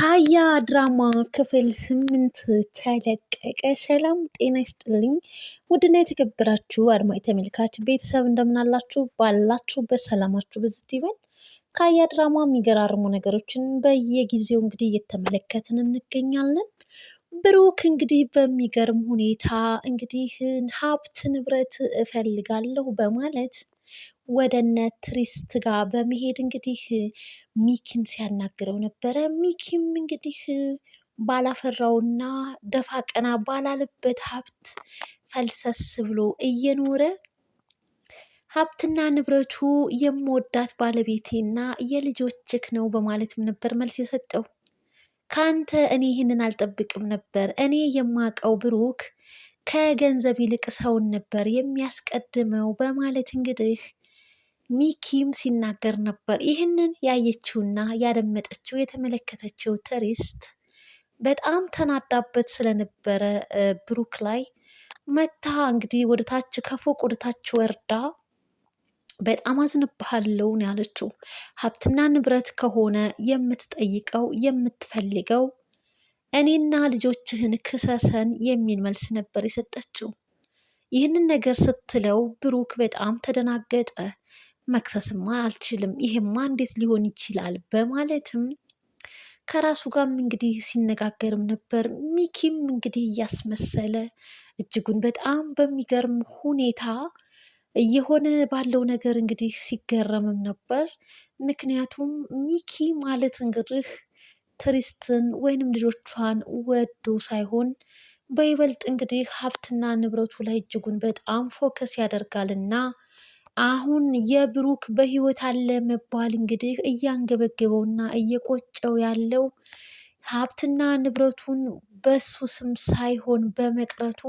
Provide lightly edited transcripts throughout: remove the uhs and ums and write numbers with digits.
ሀያ ድራማ ክፍል 8 ተለቀቀ። ሰላም ጤና ይስጥልኝ ውድና የተከበራችሁ አድማጭ ተመልካች ቤተሰብ እንደምናላችሁ ባላችሁበት ሰላማችሁ ብዝት ይበል። ከሀያ ድራማ የሚገራርሙ ነገሮችን በየጊዜው እንግዲህ እየተመለከትን እንገኛለን። ብሩክ እንግዲህ በሚገርም ሁኔታ እንግዲህ ሀብት ንብረት እፈልጋለሁ በማለት ወደ እነ ትሪስት ጋር በመሄድ እንግዲህ ሚኪን ሲያናግረው ነበረ። ሚኪም እንግዲህ ባላፈራውና ደፋ ቀና ባላለበት ሀብት ፈልሰስ ብሎ እየኖረ ሀብትና ንብረቱ የምወዳት ባለቤቴና የልጆችክ ነው በማለትም ነበር መልስ የሰጠው። ከአንተ እኔ ይህንን አልጠብቅም ነበር። እኔ የማውቀው ብሩክ ከገንዘብ ይልቅ ሰውን ነበር የሚያስቀድመው በማለት እንግዲህ ሚኪም ሲናገር ነበር። ይህንን ያየችውና ያደመጠችው የተመለከተችው ትሪስት በጣም ተናዳበት ስለነበረ ብሩክ ላይ መታ እንግዲህ ወደታች ከፎቅ ወደታች ወርዳ በጣም አዝንብሃለሁ ነው ያለችው። ሀብትና ንብረት ከሆነ የምትጠይቀው የምትፈልገው እኔና ልጆችህን ክሰሰን የሚል መልስ ነበር የሰጠችው። ይህንን ነገር ስትለው ብሩክ በጣም ተደናገጠ። መክሰስማ አልችልም፣ ይሄማ እንዴት ሊሆን ይችላል በማለትም ከራሱ ጋርም እንግዲህ ሲነጋገርም ነበር። ሚኪም እንግዲህ እያስመሰለ እጅጉን በጣም በሚገርም ሁኔታ እየሆነ ባለው ነገር እንግዲህ ሲገረምም ነበር። ምክንያቱም ሚኪ ማለት እንግዲህ ትሪስትን ወይንም ልጆቿን ወዶ ሳይሆን በይበልጥ እንግዲህ ሀብትና ንብረቱ ላይ እጅጉን በጣም ፎከስ ያደርጋልና አሁን የብሩክ በህይወት አለ መባል እንግዲህ እያንገበገበውና እየቆጨው ያለው ሀብትና ንብረቱን በሱ ስም ሳይሆን በመቅረቱ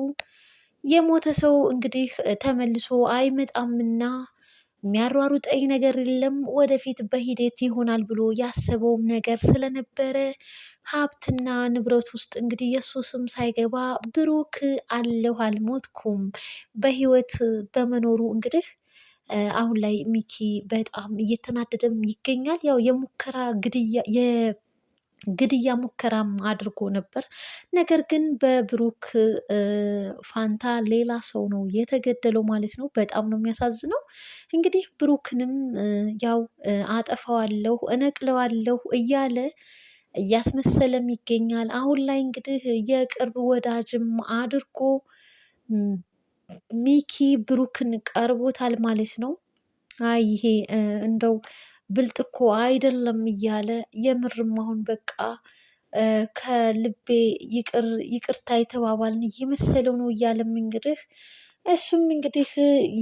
የሞተ ሰው እንግዲህ ተመልሶ አይመጣምና የሚያሯሩጠኝ ነገር የለም፣ ወደፊት በሂደት ይሆናል ብሎ ያሰበውም ነገር ስለነበረ ሀብትና ንብረት ውስጥ እንግዲህ የእሱ ስም ሳይገባ ብሩክ አለሁ አልሞትኩም በህይወት በመኖሩ እንግዲህ አሁን ላይ ሚኪ በጣም እየተናደደም ይገኛል። ያው የግድያ ሙከራም አድርጎ ነበር። ነገር ግን በብሩክ ፋንታ ሌላ ሰው ነው የተገደለው ማለት ነው። በጣም ነው የሚያሳዝነው። እንግዲህ ብሩክንም ያው አጠፋዋለሁ እነቅለዋለሁ እያለ እያስመሰለም ይገኛል። አሁን ላይ እንግዲህ የቅርብ ወዳጅም አድርጎ ሚኪ ብሩክን ቀርቦታል ማለት ነው። አይ ይሄ እንደው ብልጥ እኮ አይደለም እያለ የምርም አሁን በቃ ከልቤ ይቅርታ የተባባልን እየመሰለው ነው እያለም እንግዲህ እሱም እንግዲህ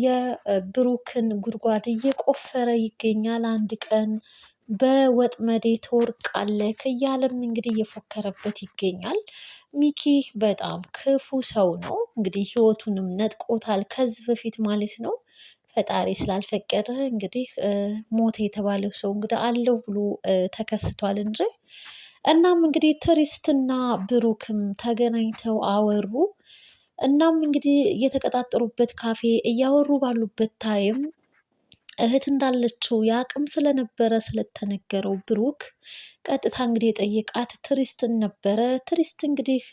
የብሩክን ጉድጓድ እየቆፈረ ይገኛል። አንድ ቀን በወጥመዴ ትወርቃለህ እያለም እንግዲህ እየፎከረበት ይገኛል። ሚኪ በጣም ክፉ ሰው ነው። እንግዲህ ህይወቱንም ነጥቆታል ከዚህ በፊት ማለት ነው። ፈጣሪ ስላልፈቀደ እንግዲህ ሞተ የተባለው ሰው እንግዲህ አለው ብሎ ተከስቷል እንጂ። እናም እንግዲህ ትሪስትና ብሩክም ተገናኝተው አወሩ። እናም እንግዲህ የተቀጣጠሩበት ካፌ እያወሩ ባሉበት ታይም እህት እንዳለችው የአቅም ስለነበረ ስለተነገረው ብሩክ ቀጥታ እንግዲህ የጠየቃት ትሪስትን ነበረ። ትሪስት እንግዲህ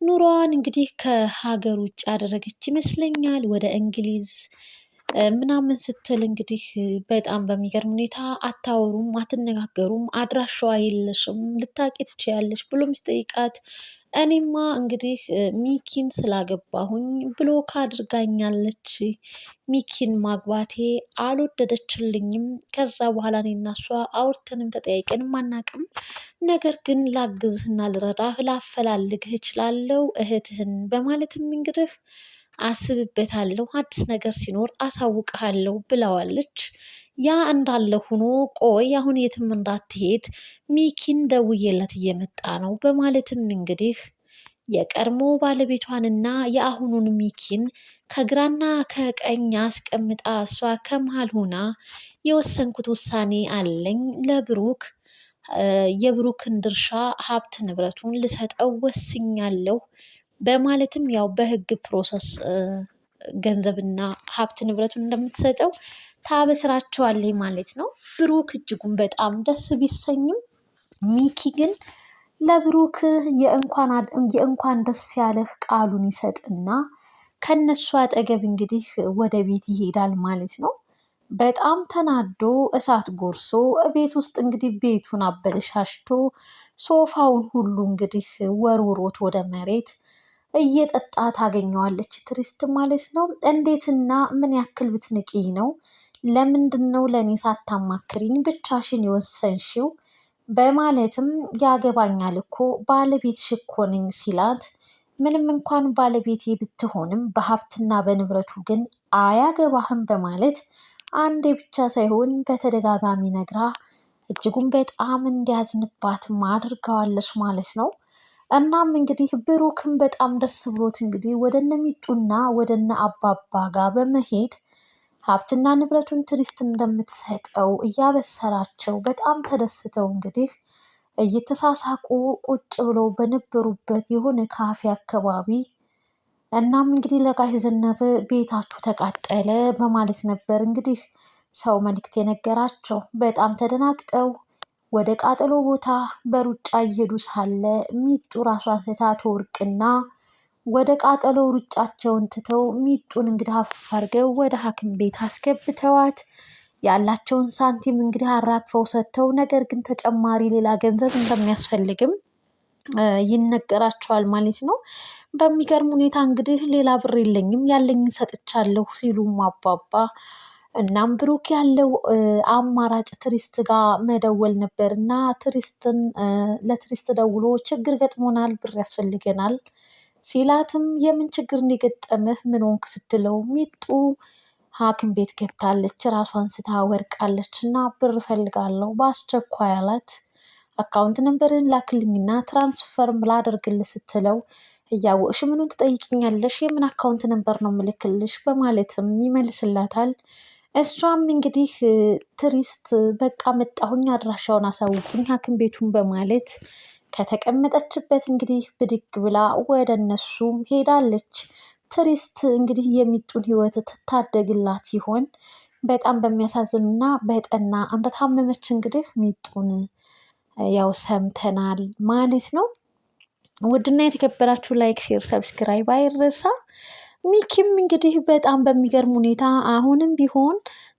ኑሯዋን እንግዲህ ከሀገር ውጭ ያደረገች ይመስለኛል ወደ እንግሊዝ ምናምን ስትል እንግዲህ በጣም በሚገርም ሁኔታ አታወሩም፣ አትነጋገሩም፣ አድራሻዋ የለሽም ልታቂ ትችያለሽ ብሎ ሚስጠይቃት እኔማ እንግዲህ ሚኪን ስላገባሁኝ ብሎክ አድርጋኛለች። ሚኪን ማግባቴ አልወደደችልኝም። ከዛ በኋላ እኔና እሷ አውርተንም ተጠያይቀንም አናቅም። ነገር ግን ላግዝህና ልረዳህ ላፈላልግህ እችላለሁ እህትህን በማለትም እንግዲህ አስብበታለሁ፣ አዲስ ነገር ሲኖር አሳውቅሃለሁ ብለዋለች። ያ እንዳለ ሆኖ ቆይ አሁን የትም እንዳትሄድ ሚኪን ደውዬለት እየመጣ ነው በማለትም እንግዲህ የቀድሞ ባለቤቷንና የአሁኑን ሚኪን ከግራና ከቀኝ አስቀምጣ እሷ ከመሃል ሆና የወሰንኩት ውሳኔ አለኝ ለብሩክ የብሩክን ድርሻ ሀብት ንብረቱን ልሰጠው ወስኛለሁ በማለትም ያው በህግ ፕሮሰስ ገንዘብና ሀብት ንብረቱን እንደምትሰጠው ታበስራቸዋለች ማለት ነው። ብሩክ እጅጉን በጣም ደስ ቢሰኝም ሚኪ ግን ለብሩክ የእንኳን ደስ ያለህ ቃሉን ይሰጥና ከነሱ አጠገብ እንግዲህ ወደ ቤት ይሄዳል ማለት ነው። በጣም ተናዶ እሳት ጎርሶ ቤት ውስጥ እንግዲህ ቤቱን አበለሻሽቶ ሶፋውን ሁሉ እንግዲህ ወርውሮት ወደ መሬት እየጠጣ ታገኘዋለች ትሪስት ማለት ነው። እንዴትና ምን ያክል ብትንቂኝ ነው? ለምንድን ነው ለእኔ ሳታማክሪኝ ብቻሽን የወሰንሽው? በማለትም ያገባኛል እኮ ባለቤትሽ እኮ ነኝ ሲላት፣ ምንም እንኳን ባለቤቴ ብትሆንም በሀብትና በንብረቱ ግን አያገባህም በማለት አንዴ ብቻ ሳይሆን በተደጋጋሚ ነግራ እጅጉን በጣም እንዲያዝንባትም አድርገዋለች ማለት ነው። እናም እንግዲህ ብሩክም በጣም ደስ ብሎት እንግዲህ ወደነ ሚጡና ወደነ አባባ ጋር በመሄድ ሀብትና ንብረቱን ትሪስት እንደምትሰጠው እያበሰራቸው በጣም ተደስተው እንግዲህ እየተሳሳቁ ቁጭ ብለው በነበሩበት የሆነ ካፌ አካባቢ እናም እንግዲህ ለጋሽ ዘነበ ቤታችሁ ተቃጠለ በማለት ነበር እንግዲህ ሰው መልእክት የነገራቸው። በጣም ተደናግጠው ወደ ቃጠሎ ቦታ በሩጫ እየሄዱ ሳለ ሚጡ ራሷን ስታ ትወድቅና ወደ ቃጠሎ ሩጫቸውን ትተው ሚጡን እንግዲህ አፈፍ አድርገው ወደ ሐኪም ቤት አስገብተዋት ያላቸውን ሳንቲም እንግዲህ አራግፈው ሰጥተው፣ ነገር ግን ተጨማሪ ሌላ ገንዘብ እንደሚያስፈልግም ይነገራቸዋል ማለት ነው። በሚገርም ሁኔታ እንግዲህ ሌላ ብር የለኝም ያለኝን ሰጥቻለሁ ሲሉም አባባ። እናም ብሩክ ያለው አማራጭ ትሪስት ጋር መደወል ነበር እና ለትሪስት ደውሎ ችግር ገጥሞናል ብር ያስፈልገናል ሲላትም የምን ችግር እንደገጠመህ ምን ሆንክ ስትለው ሚጡ ሐኪም ቤት ገብታለች ራሷን ስታ ወርቃለች እና ብር እፈልጋለሁ በአስቸኳይ አላት። አካውንት ነንበርን ላክልኝና ትራንስፈርም ላደርግልህ ስትለው እያወቅሽ ምኑን ትጠይቅኛለሽ? የምን አካውንት ነንበር ነው ምልክልሽ? በማለትም ይመልስላታል። እሷም እንግዲህ ትሪስት በቃ መጣሁኝ አድራሻውን አሳውቁኝ ሐኪም ቤቱን በማለት ከተቀመጠችበት እንግዲህ ብድግ ብላ ወደ እነሱም ሄዳለች። ትሪስት እንግዲህ የሚጡን ህይወት ትታደግላት ይሆን? በጣም በሚያሳዝንና በጠና እንደታመመች እንግዲህ ሚጡን ያው ሰምተናል ማለት ነው። ውድና የተከበራችሁ ላይክ፣ ሼር፣ ሰብስክራይብ አይረሳ። ሚኪም እንግዲህ በጣም በሚገርም ሁኔታ አሁንም ቢሆን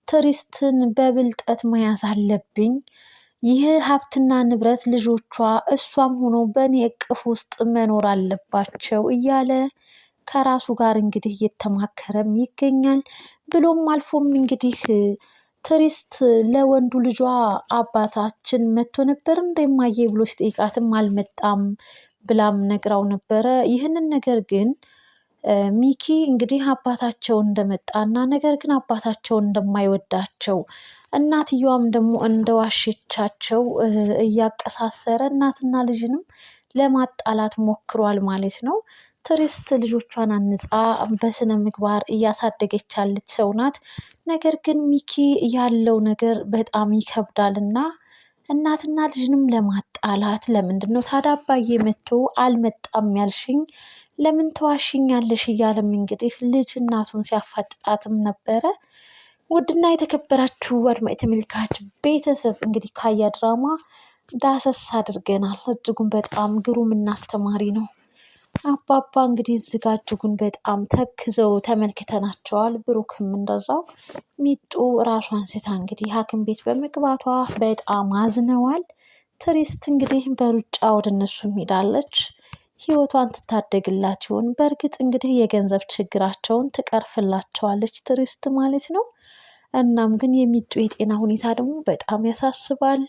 ትሪስትን በብልጠት መያዝ አለብኝ፣ ይህ ሀብትና ንብረት ልጆቿ እሷም ሆኖ በእኔ እቅፍ ውስጥ መኖር አለባቸው እያለ ከራሱ ጋር እንግዲህ እየተማከረም ይገኛል። ብሎም አልፎም እንግዲህ ትሪስት ለወንዱ ልጇ አባታችን መጥቶ ነበር እንደማየ ብሎ ሲጠይቃትም አልመጣም ብላም ነግራው ነበረ። ይህንን ነገር ግን ሚኪ እንግዲህ አባታቸው እንደመጣና ነገር ግን አባታቸው እንደማይወዳቸው እናትየዋም ደግሞ እንደዋሸቻቸው እያቀሳሰረ እናትና ልጅንም ለማጣላት ሞክሯል ማለት ነው። ትሪስት ልጆቿን አንጻ በስነ ምግባር እያሳደገች ያለች ሰው ናት። ነገር ግን ሚኪ ያለው ነገር በጣም ይከብዳልና እናትና ልጅንም ለማጣላት ለምንድን ነው ታዲያ አባዬ መጥቶ አልመጣም ያልሽኝ? ለምን ተዋሽኛለሽ? እያለም እንግዲህ ልጅ እናቱን ሲያፋጥጣትም ነበረ። ውድና የተከበራችሁ አድማጭ ተመልካች ቤተሰብ እንግዲህ ካያ ድራማ ዳሰስ አድርገናል። እጅጉን በጣም ግሩም እና አስተማሪ ነው። አባባ እንግዲህ እዚጋ እጅጉን በጣም ተክዘው ተመልክተናቸዋል። ብሩክም እንደዛው። ሚጡ ራሷን ስታ እንግዲህ ሐኪም ቤት በመግባቷ በጣም አዝነዋል። ትሪስት እንግዲህ በሩጫ ወደ እነሱ ሄዳለች። ህይወቷን ትታደግላት ይሆን? በእርግጥ እንግዲህ የገንዘብ ችግራቸውን ትቀርፍላቸዋለች ትሪስት ማለት ነው። እናም ግን የሚጡ የጤና ሁኔታ ደግሞ በጣም ያሳስባል።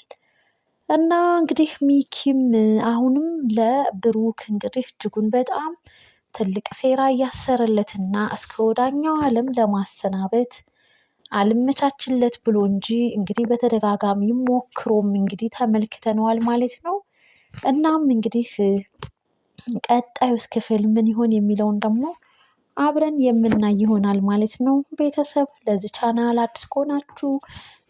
እና እንግዲህ ሚኪም አሁንም ለብሩክ እንግዲህ እጅጉን በጣም ትልቅ ሴራ እያሰረለትና እስከ ወዳኛው ዓለም ለማሰናበት አልመቻችለት ብሎ እንጂ እንግዲህ በተደጋጋሚ ሞክሮም እንግዲህ ተመልክተነዋል ማለት ነው። እናም እንግዲህ ቀጣዩስ ክፍል ምን ይሆን የሚለውን ደግሞ አብረን የምናይ ይሆናል ማለት ነው። ቤተሰብ ለዚህ ቻናል አዲስ ከሆናችሁ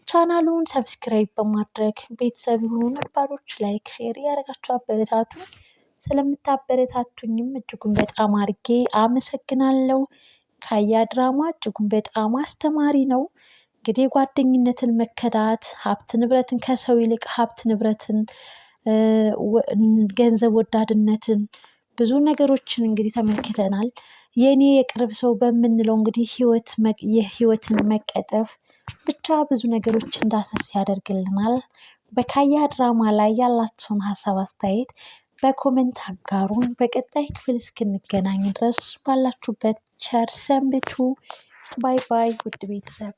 ቻናሉን ሰብስክራይብ በማድረግ ቤተሰብ የሆኑ ነባሮች ላይክ ሼር ያደረጋችሁ አበረታቱኝ። ስለምታበረታቱኝም እጅጉን በጣም አድርጌ አመሰግናለሁ። ካያ ድራማ እጅጉን በጣም አስተማሪ ነው። እንግዲህ ጓደኝነትን መከዳት፣ ሀብት ንብረትን ከሰው ይልቅ ሀብት ንብረትን ገንዘብ ወዳድነትን ብዙ ነገሮችን እንግዲህ ተመልክተናል። የኔ የቅርብ ሰው በምንለው እንግዲህ የህይወትን መቀጠፍ ብቻ ብዙ ነገሮች እንዳሰስ ያደርግልናል። በካያ ድራማ ላይ ያላችሁን ሀሳብ አስተያየት በኮመንት አጋሩን። በቀጣይ ክፍል እስክንገናኝ ድረስ ባላችሁበት ቸር ሰንብቱ። ባይ ባይ ውድ ቤተሰብ